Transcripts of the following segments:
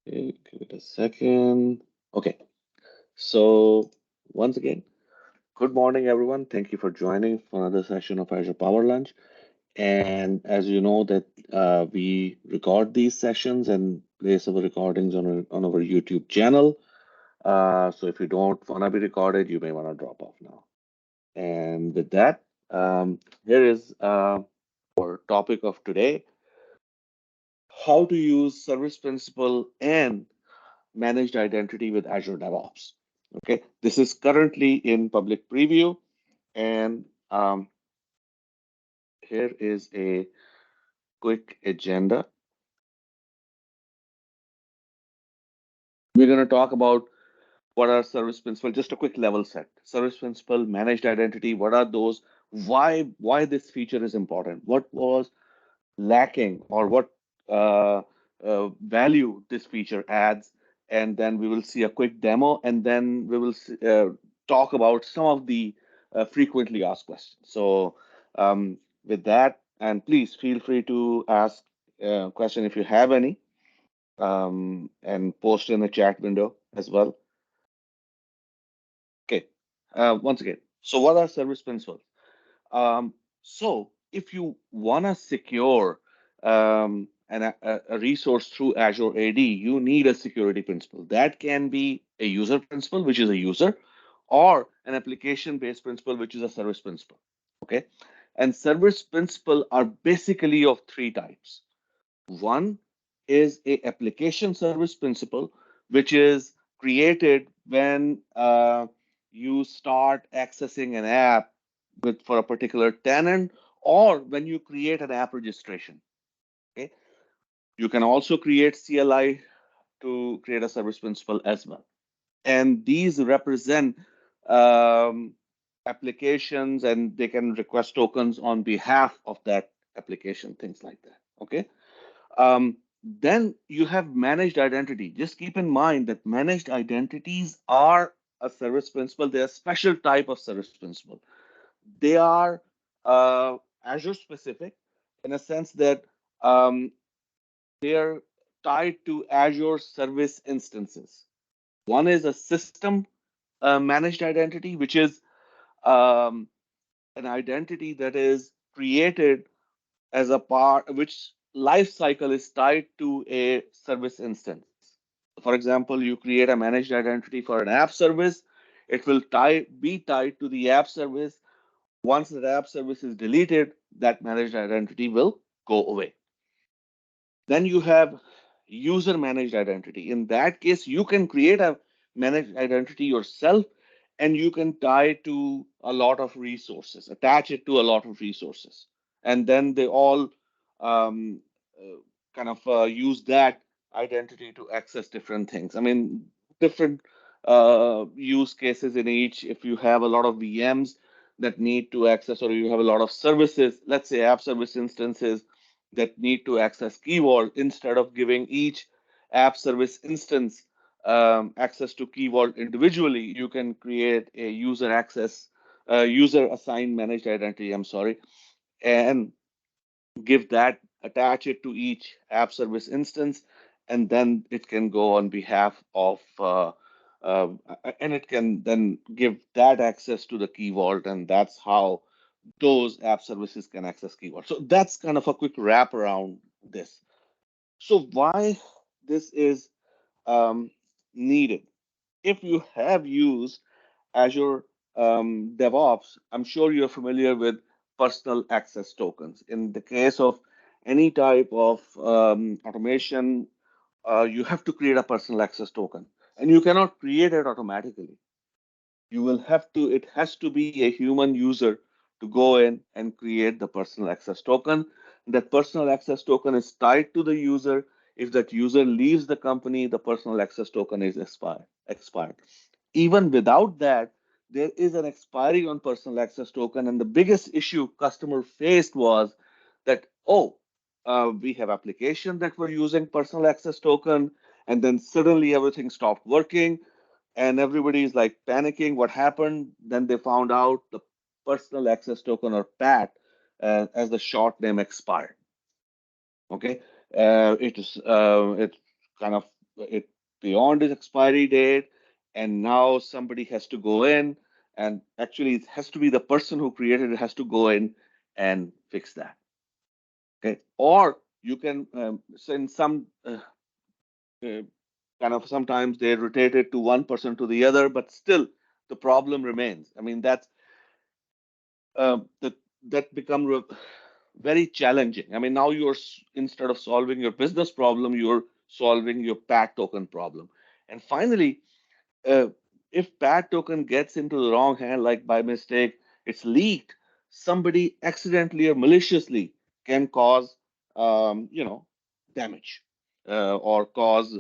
Okay, give it a second. Okay, so once again, good morning, everyone. Thank you for joining for another session of Azure Power Lunch. And as you know that we record these sessions and place our recordings on our YouTube channel. So if you don't want to be recorded, you may want to drop off now. And with that, here is our topic of today: how to use service principal and managed identity with Azure DevOps. Okay, this is currently in public preview, and here is a quick agenda. We're going to talk about what are service principal, just a quick level set. Service principal, managed identity, what are those? Why this feature is important? What was lacking, or what value this feature adds? And then we will see a quick demo, and then we will talk about some of the frequently asked questions. So with that, and please feel free to ask question if you have any, and post in the chat window as well. Okay. Once again, so what are service principals? So if you want to secure a resource through Azure AD, you need a security principal. That can be a user principal, which is a user, or an application-based principal, which is a service principal. Okay. And service principal are basically of three types. One is a application service principal, which is created when you start accessing an app for a particular tenant, or when you create an app registration. Okay, you can also create CLI to create a service principal as well, and these represent um, applications, and they can request tokens on behalf of that application, things like that. Okay. Then you have managed identity. Just keep in mind that managed identities are a service principal. They're a special type of service principal. They are Azure specific in a sense that um, they are tied to Azure service instances. One is a system managed identity, which is um, an identity that is created as a part, which life cycle is tied to a service instance. For example, you create a managed identity for an app service, it will be tied to the app service. Once the app service is deleted, that managed identity will go away. Then you have user managed identity. In that case, you can create a managed identity yourself, and you can tie it to a lot of resources, attach it to a lot of resources. And then they all um, uh, kind of use that identity to access different things. I mean, different use cases in each. If you have a lot of VMs that need to access, or you have a lot of services, let's say app service instances that need to access Key Vault, instead of giving each app service instance access to Key Vault individually, you can create a user assigned managed identity, I'm sorry, and give that, attach it to each app service instance, and then it can go on behalf of, uh, and it can then give that access to the Key Vault, and that's how those app services can access Key Vault. So that's kind of a quick wrap around this. So why this is needed? If you have used Azure DevOps, I'm sure you're familiar with personal access tokens. In the case of any type of automation, you have to create a personal access token, and you cannot create it automatically. You will have to, it has to be a human user to go in and create the personal access token. That personal access token is tied to the user. If that user leaves the company, the personal access token is expired. Even without that, there is an expiry on personal access token. And the biggest issue customer faced was that, oh, we have application that were using personal access token, and then suddenly everything stopped working, and everybody is like panicking. What happened? Then they found out the personal access token, or PAT, as the short name, expired. Okay, it kind of it beyond its expiry date, and now somebody has to go in, and actually it has to be the person who created it has to go in and fix that. Okay, or you can send some uh, kind of sometimes they rotate it to one person to the other, but still the problem remains. I mean that that become very challenging. I mean now instead of solving your business problem, you're solving your PAT token problem. And finally, uh, if PAT token gets into the wrong hand, like by mistake, it's leaked, somebody accidentally or maliciously can cause, damage, or cause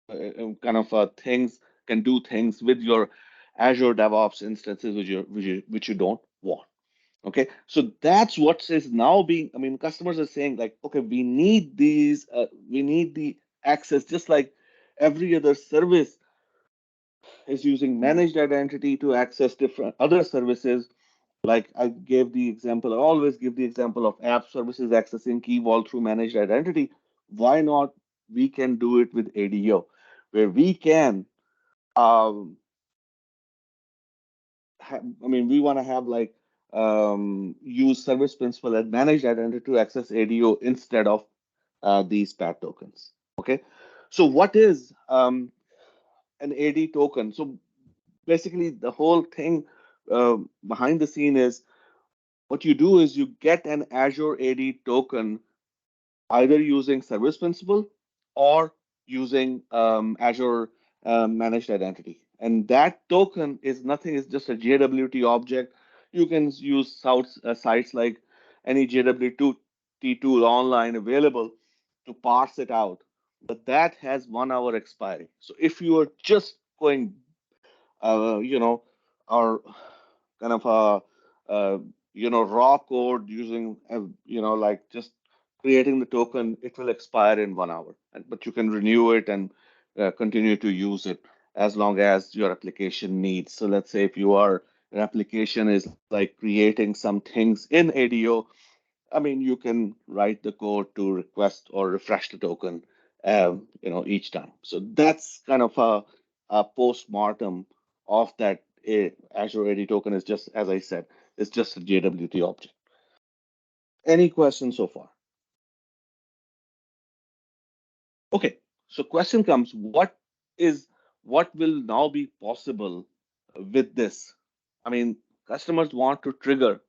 kind of things, can do things with your Azure DevOps instances which you don't want. Okay, so that's what is now being. I mean, customers are saying like, okay, we need the access, just like every other service is using managed identity to access different other services. Like I gave the example, I always give the example of app services accessing key vault through managed identity. Why not? We can do it with ADO, where we can, um, I mean, we want to have like use service principal and managed identity to access ADO instead of these PAT tokens. Okay, so what is an AD token? So basically the whole thing behind the scene is what you do is you get an Azure AD token either using Service Principal or using Azure Managed Identity. And that token is nothing, it's just a JWT object. You can use sites like any JWT tool online available to parse it out. But that has 1 hour expiry. So if you are just going you know, or kind of raw code using, like just creating the token, it will expire in 1 hour. But you can renew it and continue to use it as long as your application needs. So let's say if your application is like creating some things in ADO, I mean, you can write the code to request or refresh the token, each time. So that's kind of a post-mortem of that. Azure AD token is just, as I said, it's just a JWT object. Any questions so far? Okay, so question comes, what will now be possible with this? I mean, customers want to trigger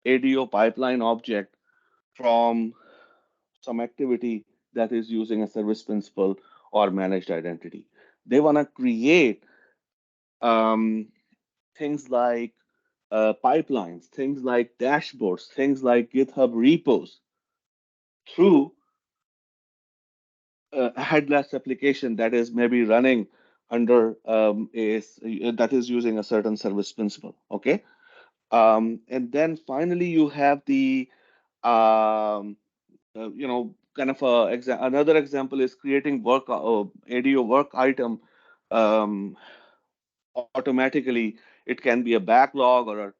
ADO pipeline object from some activity that is using a service principal or managed identity. They want to create um, things like pipelines, things like dashboards, things like GitHub repos through a headless application that is maybe running under that is using a certain service principal. Okay, and then finally you have the kind of another example is creating ADO work item um, automatically. It can be a backlog or a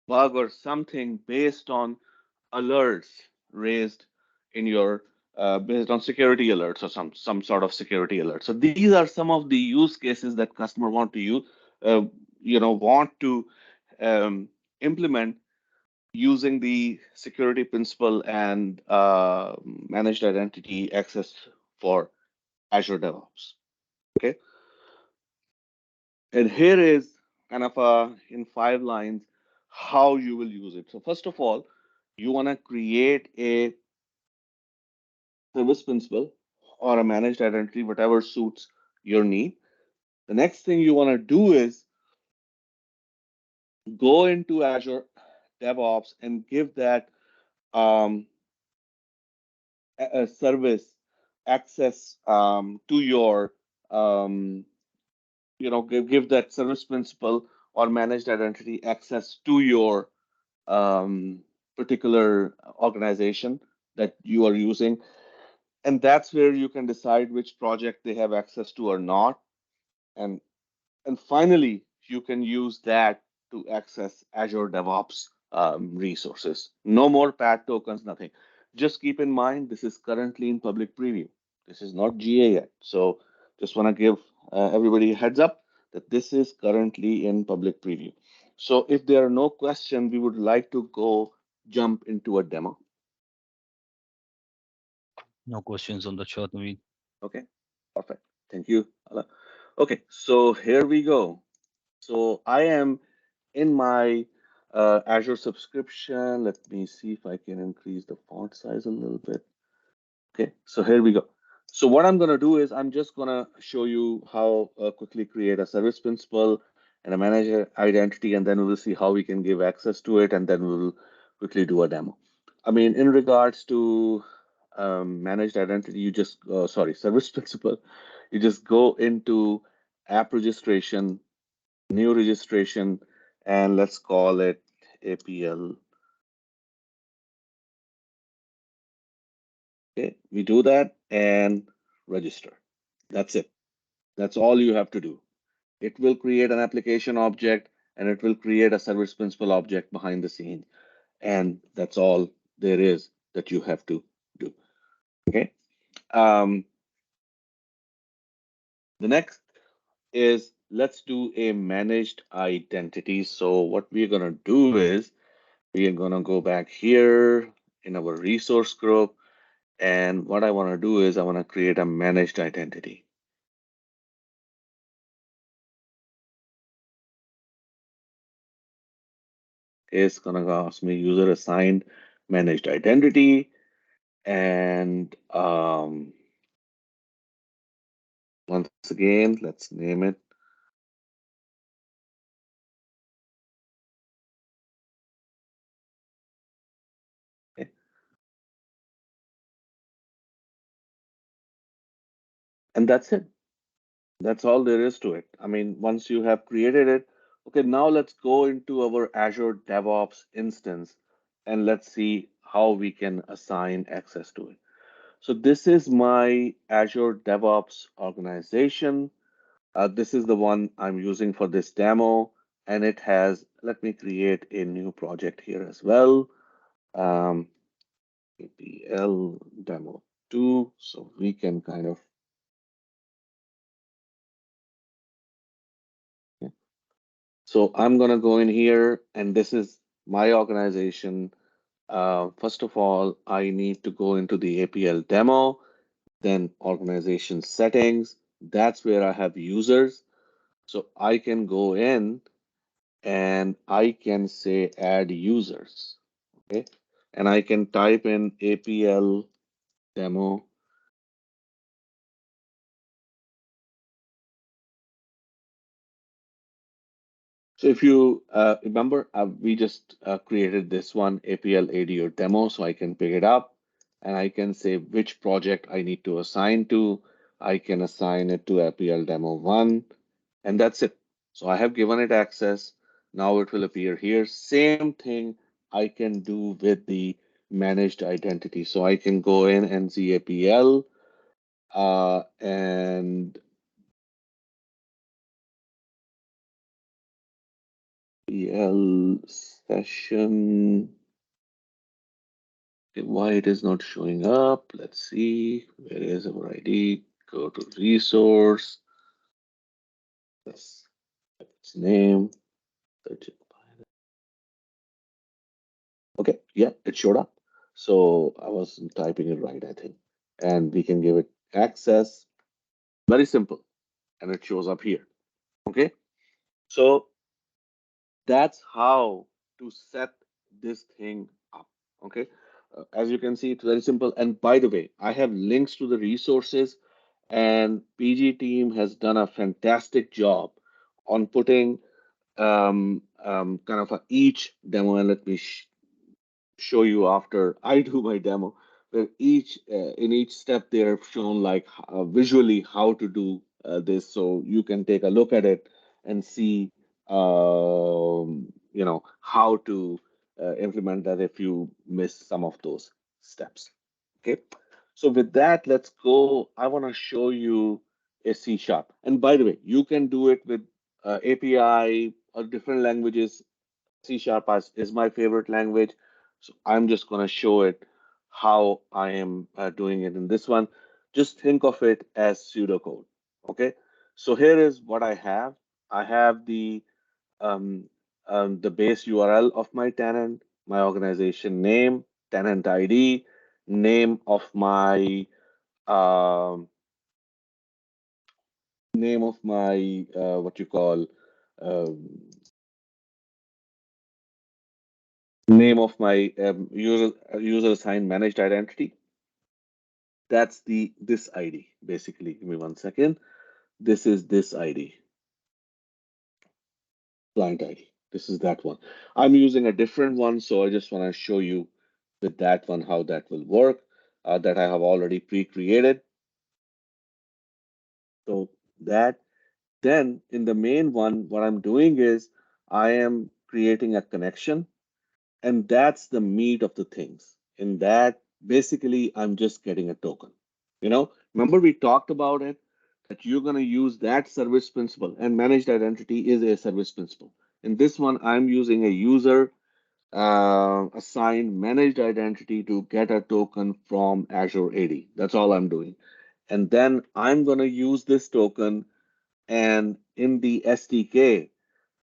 bug or something based on alerts raised in your based on security alerts or some sort of security alert. So these are some of the use cases that customer want to use, uh, want to um, implement using the security principal and managed identity access for Azure DevOps. Okay, and here is kind of in 5 lines how you will use it. So first of all, you want to create a service principal or a managed identity, whatever suits your need. The next thing you want to do is go into Azure DevOps and give that um, a service access to your um, give that service principal or managed identity access to your um, particular organization that you are using, and that's where you can decide which project they have access to or not. And and finally you can use that to access Azure DevOps resources. No more PAT tokens, nothing. Just keep in mind this is currently in public preview. This is not GA yet, so Just want to give everybody a heads up that this is currently in public preview. So if there are no questions, we would like to go jump into a demo. No questions on the chat, Naveen. Okay, perfect. Thank you. Ala. Okay, so here we go. So I am in my Azure subscription. Let me see if I can increase the font size a little bit. Okay, so here we go. So what I'm going to do is I'm just going to show you how quickly create a service principal and a manager identity, and then we will see how we can give access to it, and then we will quickly do a demo. I mean, in regards to managed identity, you just, sorry, service principal, you just go into app registration, new registration, and let's call it APL. Okay, we do that and register. That's it. That's all you have to do. It will create an application object and it will create a service principal object behind the scenes. And that's all there is that you have to do. Okay. Um, the next is let's do a managed identity. So what we're going to do is we are going to go back here in our resource group. And what I want to do is I want to create a managed identity. It's going to ask me user assigned managed identity. And once again, let's name it. Okay. And that's it. That's all there is to it. I mean, once you have created it, okay, now let's go into our Azure DevOps instance and let's see how we can assign access to it. So this is my Azure DevOps organization. This is the one I'm using for this demo, and it has, let me create a new project here as well. Um, APL demo 2, so we can kind of, yeah. So I'm gonna go in here, and this is my organization. First of all, I need to go into the APL demo, then organization settings. That's where I have users. So I can go in and I can say add users. Okay. And I can type in APL demo. So if you remember, we just created this one APL AD or demo, so I can pick it up and I can say which project I need to assign to. I can assign it to APL demo 1, and that's it. So I have given it access. Now it will appear here. Same thing I can do with the managed identity. So I can go in and see APL and APL session. Okay, why it is not showing up? Let's see. Where is our ID? Go to resource. Yes, its name. Search it. Okay, yeah, it showed up. So I was typing it right, I think. And we can give it access. Very simple. And it shows up here. Okay. So that's how to set this thing up. Okay. As you can see, it's very simple. And by the way, I have links to the resources, and PG team has done a fantastic job on putting kind of each demo. And let me show you after I do my demo, where each in each step they are shown like visually how to do this, so you can take a look at it and see how to implement that if you miss some of those steps. Okay, so with that, let's go. I want to show you a C sharp, and by the way, you can do it with API or different languages. C sharp is my favorite language. So I'm just going to show it how I am doing it in this one. Just think of it as pseudocode. Okay, so here is what I have. I have um, the base URL of my tenant, my organization name, tenant ID, name of my um, what you call um, name of my user assigned managed identity. That's the this ID basically. Give me 1 second. This is this ID, client ID. This is that one. I'm using a different one, so I just want to show you with that one how that will work. That I have already pre-created. So that then in the main one, what I'm doing is I am creating a connection, and that's the meat of the things. In that, basically, I'm just getting a token. Remember we talked about it that you're going to use that service principal, and managed identity is a service principal. In this one, I'm using a user assigned managed identity to get a token from Azure AD. That's all I'm doing. And then I'm going to use this token, and in the SDK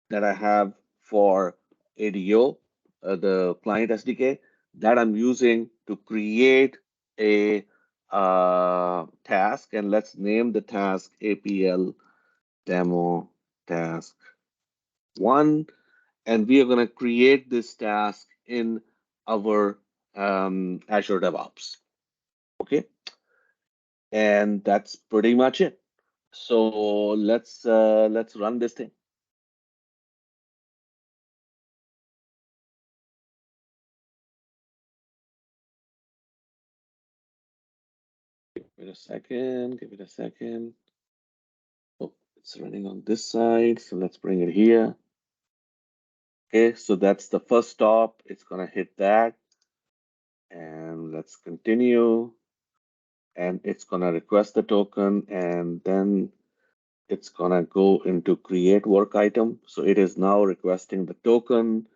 that I have for ADO, the client SDK, that I'm using to create a task. And let's name the task APL demo task 1. And we are going to create this task in our Azure DevOps. Okay. And that's pretty much it. So let's run this thing. Give it a second. Give it a second. Oh, it's running on this side. So let's bring it here. Okay, so that's the first stop. It's gonna hit that. And let's continue. And it's gonna request the token, and then it's gonna go into create work item. So it is now requesting the token.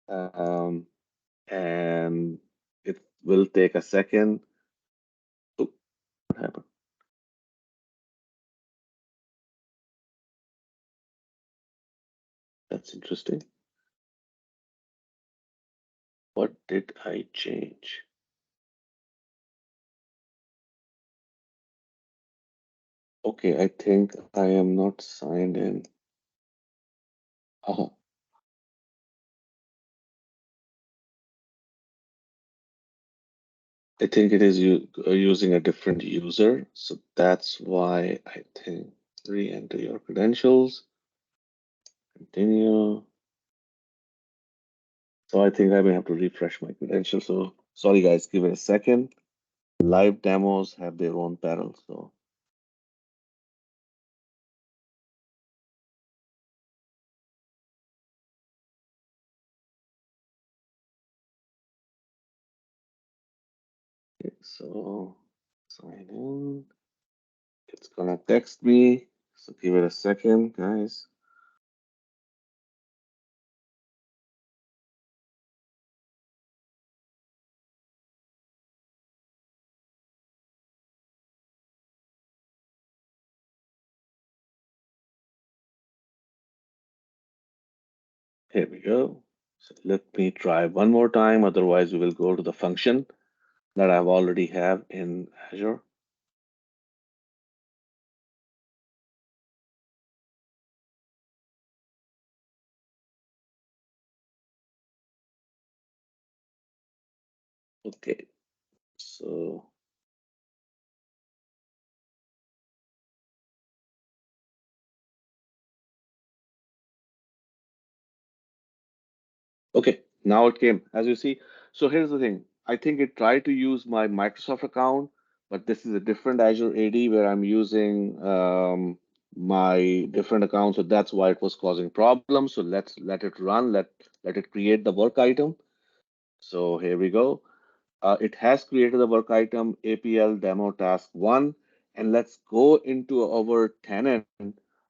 Um, and it will take a second. Oh, what happened? That's interesting. What did I change? Okay, I think I am not signed in. Uh, I think it is using a different user, so that's why I think re-enter your credentials, continue. So I think I may have to refresh my credentials. So sorry guys, give it a second. Live demos have their own peril, so okay, so sign in. It's gonna text me. So give it a second, guys. Here we go. So let me try one more time. Otherwise, we will go to the function that I've already have in Azure. Okay, so okay, now it came, as you see. So here's the thing. I think it tried to use my Microsoft account, but this is a different Azure AD where I'm using my different account. So that's why it was causing problems. So let's let it run. Let it create the work item. So here we go. It has created the work item APL demo task 1. And let's go into our tenant,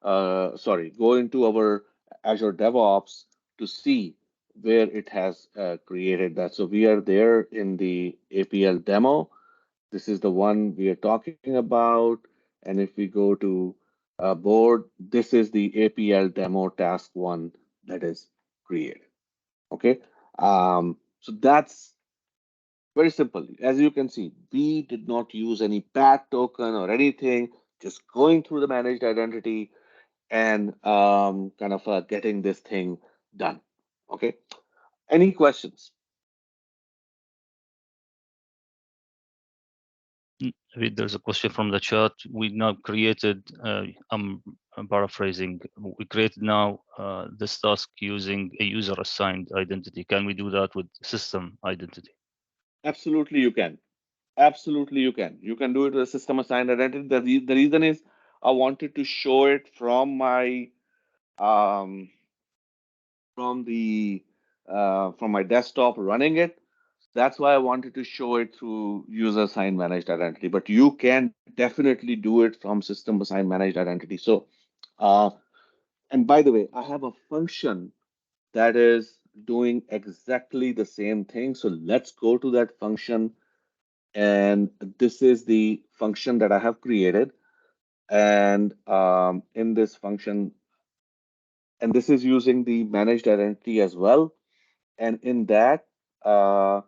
sorry, go into our Azure DevOps to see where it has created that. So we are there in the APL demo. This is the one we are talking about. And if we go to board, this is the APL demo task one that is created. Okay. So that's very simple. As you can see, we did not use any PAT token or anything, just going through the managed identity and kind of getting this thing done. Okay. Any questions? There's a question from the chat. We now created, I'm paraphrasing, we created now this task using a user assigned identity. Can we do that with system identity? Absolutely, you can. Absolutely, you can. You can do it with a system assigned identity. The reason is I wanted to show it from my um, from my desktop running it. That's why I wanted to show it through user assigned managed identity. But you can definitely do it from system assigned managed identity. So, uh, and by the way, I have a function that is doing exactly the same thing. So let's go to that function. And this is the function that I have created. And in this function, and this is using the managed identity as well. And in that, uh,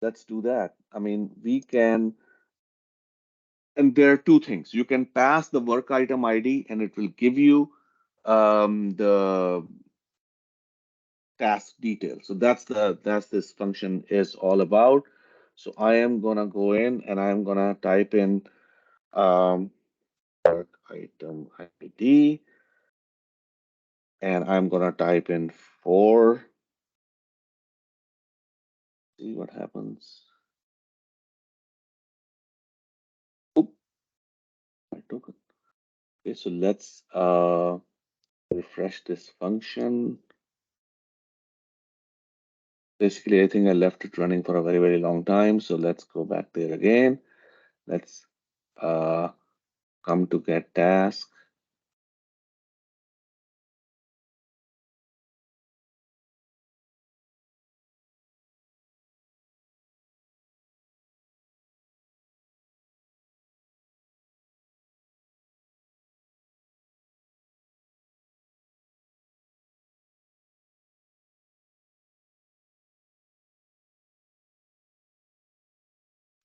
let's do that. I mean, we can, and there are two things. You can pass the work item ID and it will give you the task detail. So that's this function is all about. So I am gonna go in and I'm gonna type in um, work item ID and I'm gonna type in four. See what happens. Oh, I took it. Okay, so let's refresh this function. Basically, I think I left it running for a very, very long time. So let's go back there again. Let's uh, come to get task.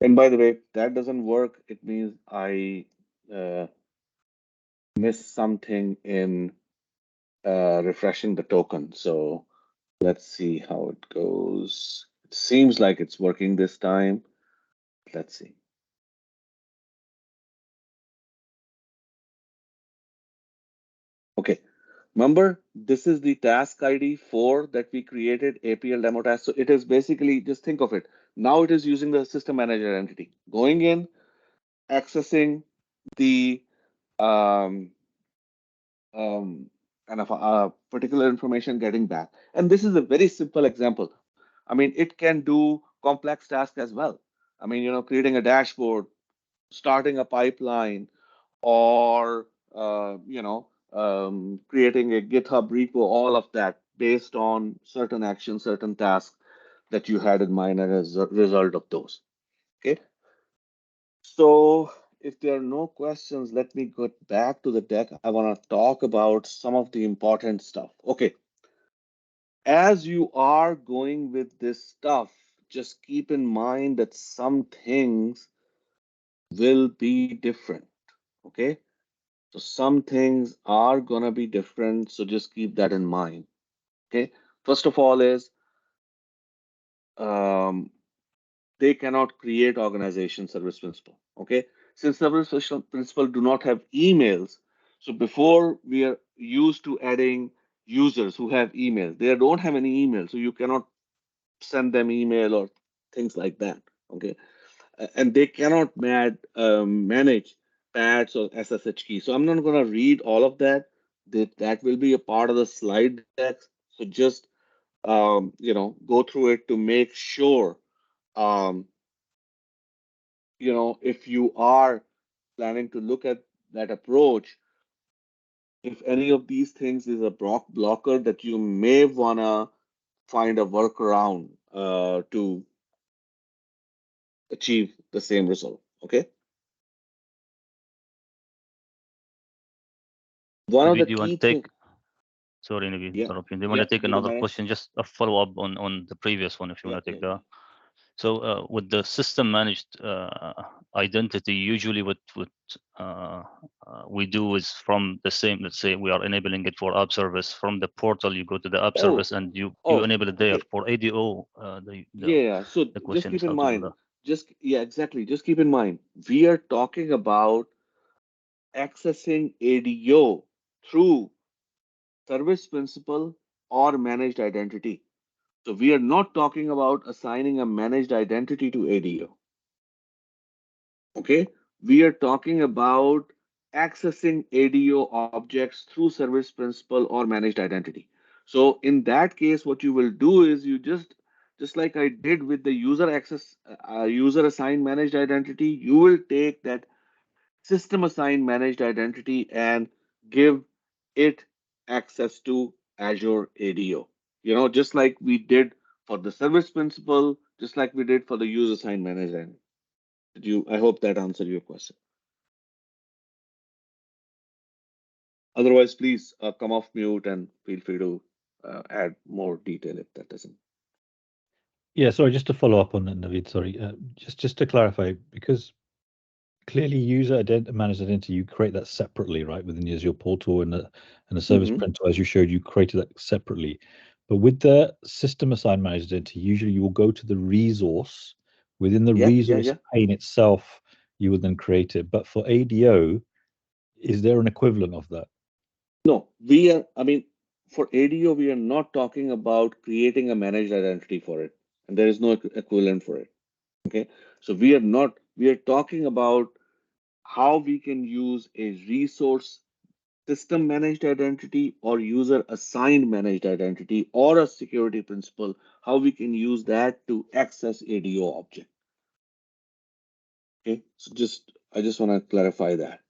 And by the way, that doesn't work. It means I uh, missed something in refreshing the token. So let's see how it goes. It seems like it's working this time. Let's see. Okay. Remember, this is the task ID 4 that we created, APL demo task. So it is basically, just think of it. Now it is using the system manager entity, going in, accessing the um, kind of particular information, getting back. And this is a very simple example. I mean, it can do complex tasks as well. I mean, creating a dashboard, starting a pipeline, or creating a GitHub repo, all of that based on certain actions, certain tasks that you had in mind as a result of those. Okay. So if there are no questions, let me go back to the deck. I want to talk about some of the important stuff. Okay. As you are going with this stuff, just keep in mind that some things will be different. Okay. So some things are gonna be different, so just keep that in mind. Okay. First of all is um, they cannot create organization service principal. Okay. Since service principal do not have emails, so before we are used to adding users who have emails, they don't have any email, so you cannot send them email or things like that. Okay. And they cannot manage pads or SSH key. So I'm not going to read all of that. That will be a part of the slide deck. So just go through it to make sure um, if you are planning to look at that approach, if any of these things is a blocker that you may wanna find a workaround to achieve the same result. Okay. One of Naveed, the do you want key to take? things. Sorry, Naveed, Yeah, interrupting. Do you want yeah, to take go another ahead. question? Just a follow up on the previous one, if you Yeah, want to yeah, take yeah. that. So with the system managed identity, usually what we do is from the same. Let's say we are enabling it for app service. From the portal, you go to the app Oh, service and you oh, enable it there. okay. For ADO, Yeah, yeah. So the just question is keep in how to do mind, that. just yeah, exactly. Just keep in mind, we are talking about accessing ADO through service principal or managed identity. So we are not talking about assigning a managed identity to ADO. Okay, we are talking about accessing ADO objects through service principal or managed identity. So in that case, what you will do is you just like I did with the user access user assigned managed identity, you will take that system assigned managed identity and give it access to Azure ADO. You know, just like we did for the service principal, just like we did for the user assigned managed identity. Did you? I hope that answered your question. Otherwise, please come off mute and feel free to add more detail if that doesn't. Yeah, sorry, just to follow up on that, Naveed, sorry. Just to clarify, because clearly user managed identity, you create that separately, right? Within Azure portal and the service Hmm. printer, as you showed, you created that separately. But with the system assigned managed identity, usually you will go to the resource. Within the Yeah, yeah, resource yeah. pane itself, you will then create it. But for ADO, is there an equivalent of that? No, we are, I mean, for ADO, we are not talking about creating a managed identity for it, and there is no equivalent for it. Okay. So we are not, we are talking about how we can use a resource system managed identity or user assigned managed identity or a security principal, how we can use that to access ADO object. Okay. So I just want to clarify that.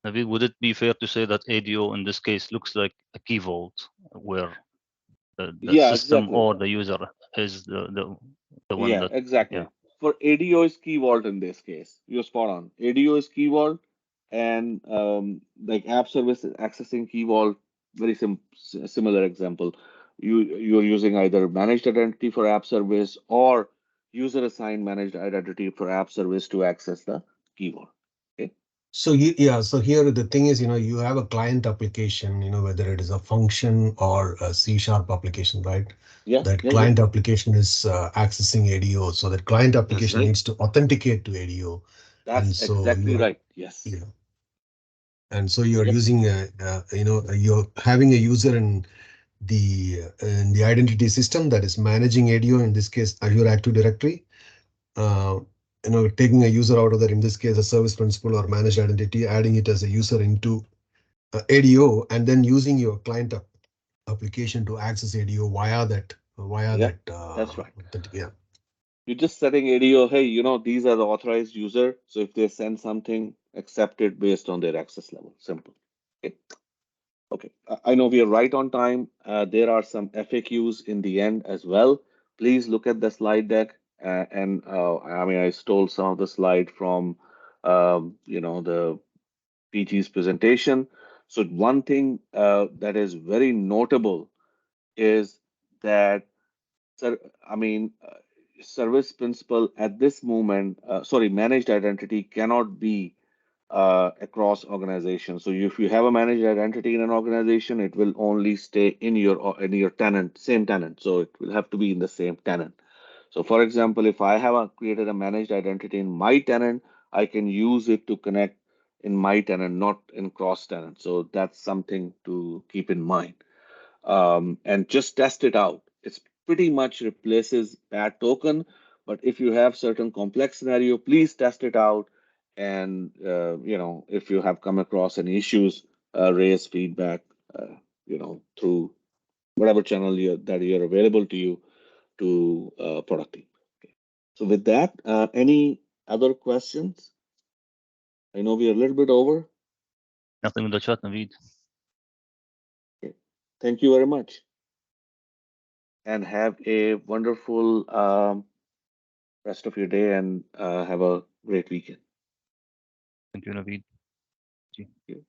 Naveed, would it be fair to say that ADO in this case looks like a key vault where the Yeah, system exactly. or the user is the one Yeah, that, yeah. exactly. For ADO is key vault in this case. You're spot on. ADO is key vault, and like app service accessing key vault, very similar example. You're using either managed identity for app service or user assigned managed identity for app service to access the key vault. Okay. So yeah, so here the thing is, you have a client application, whether it is a function or a C# application, right? Yeah, That yeah, yeah. client application is accessing ADO. So that client That's application right. needs to authenticate to ADO. That's And so exactly right. Yes. yeah, and so you're Yep. using you're having a user in the identity system that is managing ADO, in this case, Azure Active Directory. uh, Taking a user out of that, in this case, a service principal or managed identity, adding it as a user into ADO, and then using your client application to access ADO via Yep. that That's right. yeah. You're just setting ADO, hey, these are the authorized user. So if they send something, accept it based on their access level. Simple. Okay. Okay. I know we are right on time. There are some FAQs in the end as well. Please look at the slide deck. And I mean, I stole some of the slide from, the PG's presentation. So one thing that is very notable is that Sir, I mean, service principal at this moment, sorry, managed identity cannot be across organizations. So if you have a managed identity in an organization, it will only stay in your tenant, same tenant. So it will have to be in the same tenant. So for example, if I have created a managed identity in my tenant, I can use it to connect in my tenant, not in cross tenant. So that's something to keep in mind, and just test it out. It's pretty much replaces bad token, but if you have certain complex scenario, please test it out. And if you have come across any issues, raise feedback, through whatever channel that you're available to you to product team. Okay. So with that, any other questions? I know we are a little bit over. Nothing in the chat, Naveed. Okay. Thank you very much, and have a wonderful rest of your day, and have a great weekend. Thank you, Naveed. Thank you.